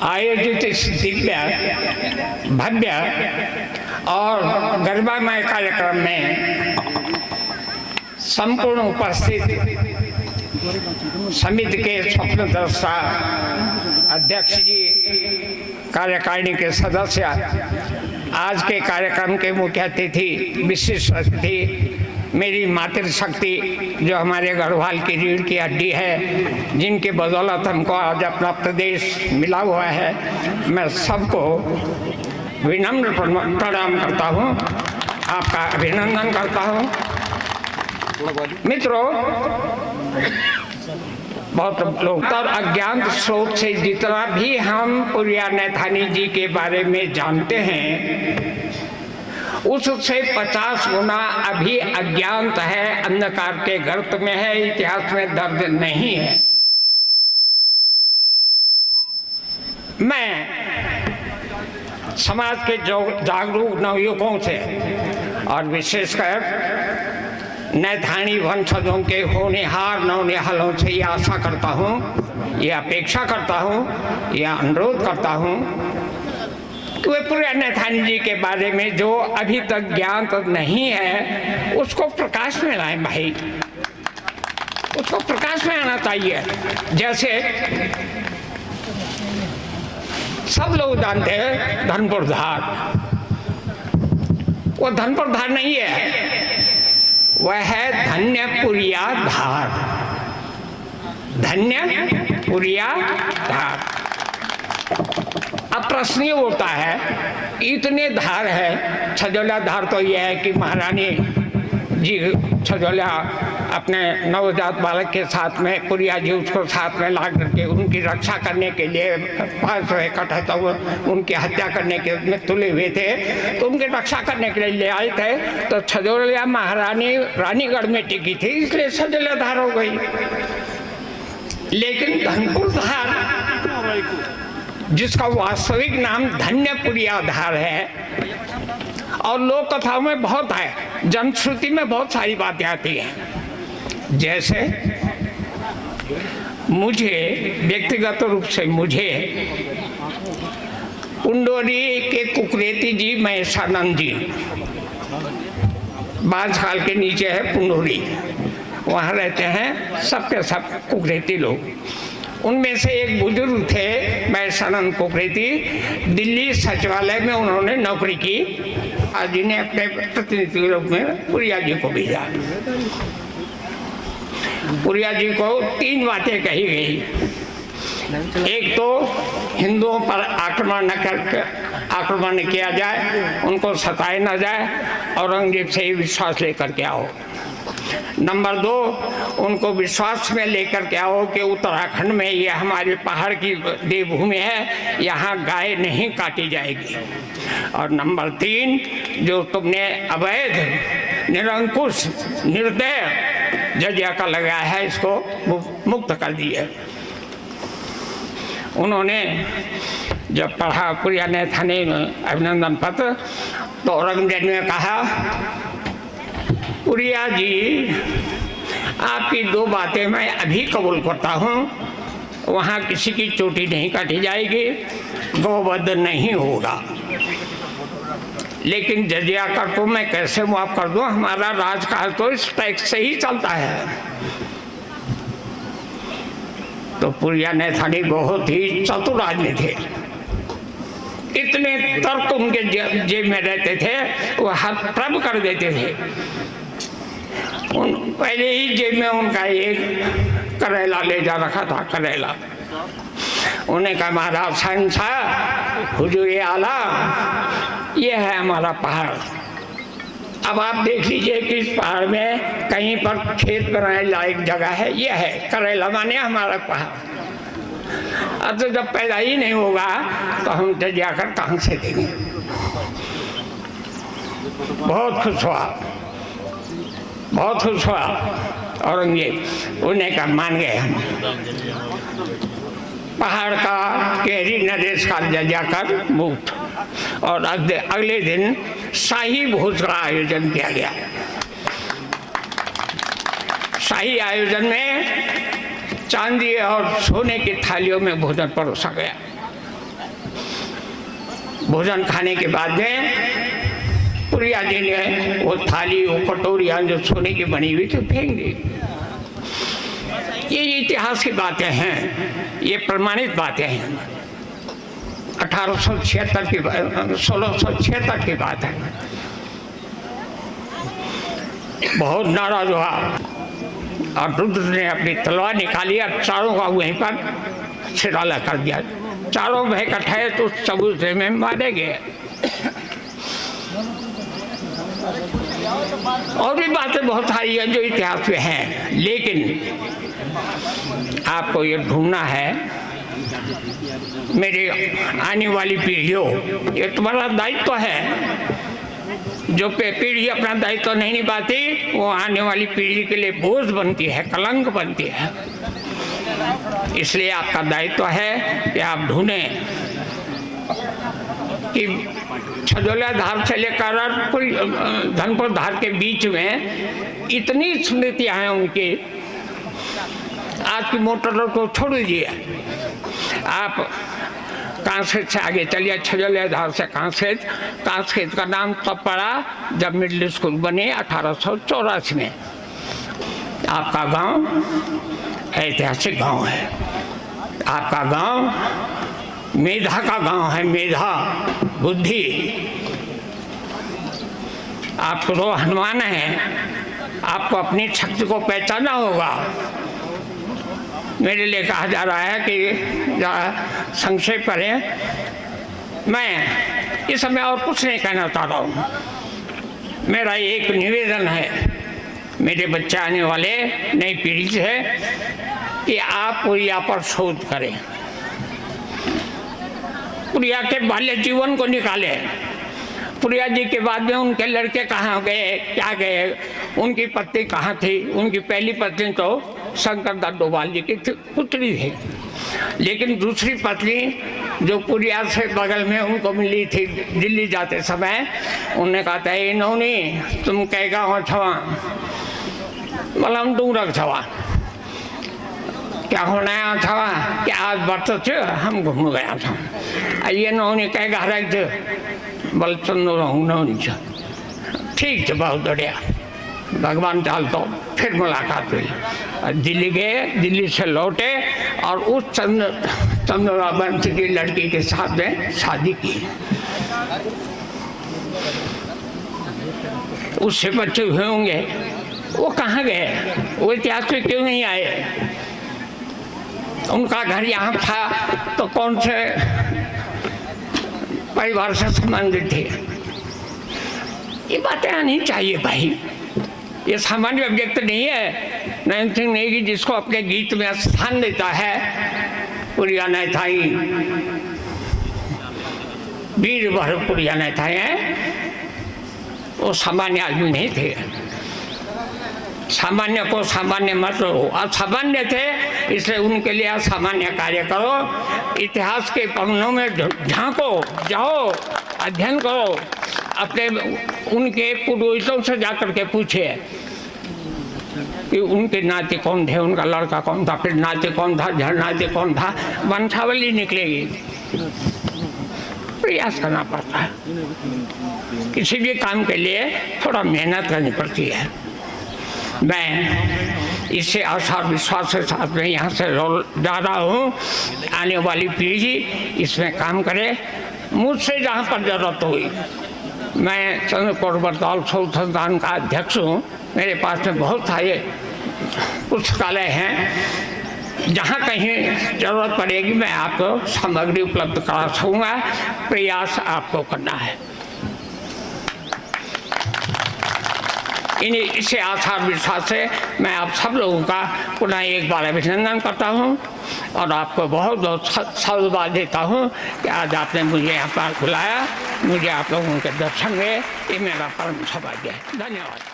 आयोजित इस दिव्य भव्य और गरिमामय कार्यक्रम में संपूर्ण उपस्थित समिति के स्वप्नद्रष्टा अध्यक्ष जी, कार्यकारिणी के सदस्य, आज के कार्यक्रम के मुख्य अतिथि, विशिष्ट अतिथि, मेरी मातृशक्ति जो हमारे गढ़वाल की रीढ़ की हड्डी है, जिनके बदौलत हमको आज अपना प्रदेश मिला हुआ है, मैं सबको विनम्र प्रणाम करता हूँ, आपका अभिनंदन करता हूँ। मित्रों, बहुत लोग और अज्ञात स्रोत से जितना भी हम पुरिया नैथानी जी के बारे में जानते हैं, उससे 50 गुना अभी अज्ञात है, अंधकार के गर्त में है, इतिहास में दर्ज नहीं है। मैं समाज के जागरूक नवयुवकों से और विशेषकर नैथानी वंशजों के होनहार नौनिहालों से यह आशा करता हूँ, यह अपेक्षा करता हूँ, यह अनुरोध करता हूँ कि वे पुरिया नैथानी जी के बारे में जो अभी तक ज्ञान तो नहीं है, उसको प्रकाश में लाएं भाई, उसको प्रकाश में आना चाहिए। जैसे सब लोग जानते हैं धनपुर धार, वो धनपुर धार नहीं है, वह है धन्यपुरिया धार, धन्यपुरिया धार। अब प्रश्न ये होता है, इतने धार है, छजौला धार तो यह है कि महारानी जी छजौला अपने नवजात बालक के साथ में, पुरिया जी उसको साथ में ला करके उनकी रक्षा करने के लिए 500 इकट्ठा तो उनकी हत्या करने के में तुले हुए थे, तो उनकी रक्षा करने के लिए ले आए थे। तो छजौला महारानी रानीगढ़ में टिकी थी, इसलिए छजौला धार हो गई। लेकिन धनपुर धार, जिसका वास्तविक नाम धन्यपुरिया धार है, और लोक कथाओं में बहुत है, जनश्रुति में बहुत सारी बातें आती हैं। जैसे मुझे व्यक्तिगत रूप से मुझे पुंडोरी के कुकरेती जी महेशानंद जी, बाजखाल के नीचे है पुंडोरी, वहाँ रहते हैं सबके सब कुकरेती लोग। उनमें से एक बुजुर्ग थे महेशानंद कुकरेती, दिल्ली सचिवालय में उन्होंने नौकरी की, आज जिन्हें अपने प्रतिनिधि के रूप में पुरिया जी को भेजा। पुरिया जी को 3 बातें कही गई। एक तो हिंदुओं पर आक्रमण न किया जाए, उनको सताया न जाए, औरंगजेब से ही विश्वास लेकर के आओ। नंबर 2, उनको विश्वास में लेकर के आओ कि उत्तराखंड में ये हमारे पहाड़ की देवभूमि है, यहाँ गाय नहीं काटी जाएगी। और नंबर 3, जो तुमने अवैध, निरंकुश, निर्दय जजिया का लगाया है, इसको मुक्त कर दिए। उन्होंने जब पढ़ा पुरिया नैथानी अभिनंदन पत्र, तो औरंगजेब ने कहा, पुरिया जी आपकी 2 बातें मैं अभी कबूल करता हूँ, वहाँ किसी की चोटी नहीं काटी जाएगी, गौवध नहीं होगा, लेकिन जजिया कर तो मैं कैसे माफ कर दूं, हमारा राजकाज तो इस टैक्स से ही चलता है। तो पुरिया नैथानी बहुत ही चतुर आदमी थे, इतने तर्क उनके जेब में रहते थे, वो हर प्रभ कर देते थे। पहले ही जेब में उनका एक करेला ले जा रखा था, करेला। उन्हें कहा, महाराज शहंशाह हुजूर आला, ये है हमारा पहाड़, अब आप देख लीजिए कि इस पहाड़ में कहीं पर खेत बनाने लायक जगह है, ये है करेला माने हमारा पहाड़। अब तो जब पैदा ही नहीं होगा तो हम जजिया कर कहाँ से देंगे। बहुत खुश हुआ, बहुत खुश हुआ औरंगजेब। उन्हें कहा, मान गए हम, पहाड़ का केहरी नरेश का जजिया कर मुक्त। और अगले दिन शाही भोज का आयोजन किया गया। शाही आयोजन में चांदी और सोने की थालियों में भोजन परोसा गया। भोजन खाने के बाद में पुरिया जी ने वो थाली, वो कटोरियाँ जो सोने की बनी हुई थी फेंक दी। ये इतिहास की बातें हैं, ये प्रमाणित बातें हैं। 1876 की 1676 की बात है। बहुत नाराज हुआ और रुद्र ने अपनी तलवार निकाली और चारों का वहीं पर छिराला कर दिया। चारों भाई इकट्ठे तो चबूतरे में मारे गए। और भी बातें बहुत सारी हैं जो इतिहास में हैं, लेकिन आपको ये ढूंढना है मेरे आने वाली पीढ़ियों, ये तुम्हारा दायित्व है। जो पीढ़ी अपना दायित्व नहीं निभाती वो आने वाली पीढ़ी के लिए बोझ बनती है, कलंक बनती है। इसलिए आपका दायित्व है कि आप ढूंढें कि छजौला धार से लेकर धनपुर धार के बीच में इतनी स्मृतियाँ हैं उनकी। आज की मोटर को छोड़ दीजिए, आप कांसेत से आगे चलिए। छजौला धार से कांसेत का नाम तब पड़ा जब मिडिल स्कूल बने 1884 में। आपका गांव ऐतिहासिक गांव है। आपका गांव मेधा का गांव है, मेधा बुद्धि। आपको तो हनुमान है, आपको अपनी शक्ति को पहचाना होगा। मेरे लिए कहा जा रहा है कि संक्षेप करें, मैं इस समय और कुछ नहीं कहना चाह रहा हूँ। मेरा एक निवेदन है मेरे बच्चे आने वाले नई पीढ़ी से कि आप पुरिया पर शोध करें, पुरिया के बाल्य जीवन को निकालें। पुरिया जी के बाद में उनके लड़के कहाँ गए, क्या गए, उनकी पत्नी कहाँ थी। उनकी पहली पत्नी तो शंकर दास डोभाल जी की पुत्री थी, लेकिन दूसरी पत्नी जो पुरिया से बगल में उनको मिली थी दिल्ली जाते समय, उन्होंने कहा था इन्होंने तुम कह गाँव छवा बोला हम डूंगरक छवा क्या होना है छवा क्या आज बरत हम घूम गया था। ये नौनी कह गा रहे थे बोल चंदो रहूँ ठीक है, बहुत बढ़िया, भगवान चाल तो फिर मुलाकात हुई। दिल्ली गए, दिल्ली से लौटे और उस चंद्रा वंश की लड़की के साथ में शादी की। उससे बच्चे हुए होंगे, वो कहाँ गए, वो इतिहास में क्यों नहीं आए। उनका घर यहाँ था तो कौन से परिवार से संबंधित थे। ये बातें आनी चाहिए भाई, ये सामान्य व्यक्ति नहीं है। नयन सिंह नेगी जिसको अपने गीत में स्थान देता है, पुरिया नहीं थाई वीर भर पुरिया नहीं थाई है, वो सामान्य आदमी नहीं थे। सामान्य को सामान्य मत लो, असामान्य थे इसलिए उनके लिए असामान्य कार्य करो। इतिहास के पन्नों में झांको, जाओ, अध्ययन करो, अपने उनके पूर्वजों से जाकर के पूछे कि उनके नाते कौन थे, उनका लड़का कौन था, फिर नाते कौन था, झरनाते कौन था, वंशावली निकलेगी। प्रयास करना पड़ता है, किसी भी काम के लिए थोड़ा मेहनत करनी पड़ती है। मैं इससे आशा और विश्वास के साथ में यहाँ से जा रहा हूँ, आने वाली पीढ़ी इसमें काम करे। मुझसे जहाँ पर जरूरत हुई, मैं चंद्रकोट बरताल शोध संस्थान का अध्यक्ष हूँ। मेरे पास में बहुत सारे पुस्तकालय हैं, जहाँ कहीं जरूरत पड़ेगी मैं आपको सामग्री उपलब्ध करा सकूँगा। प्रयास आपको करना है। इसे आशा विश्वास से मैं आप सब लोगों का पुनः एक बार अभिनंदन करता हूँ और आपको बहुत बहुत साधुवाद देता हूँ कि आज आपने मुझे यहाँ पर बुलाया, मुझे आप लोगों के दर्शन हुए, ये मेरा परम सौभाग्य है। धन्यवाद।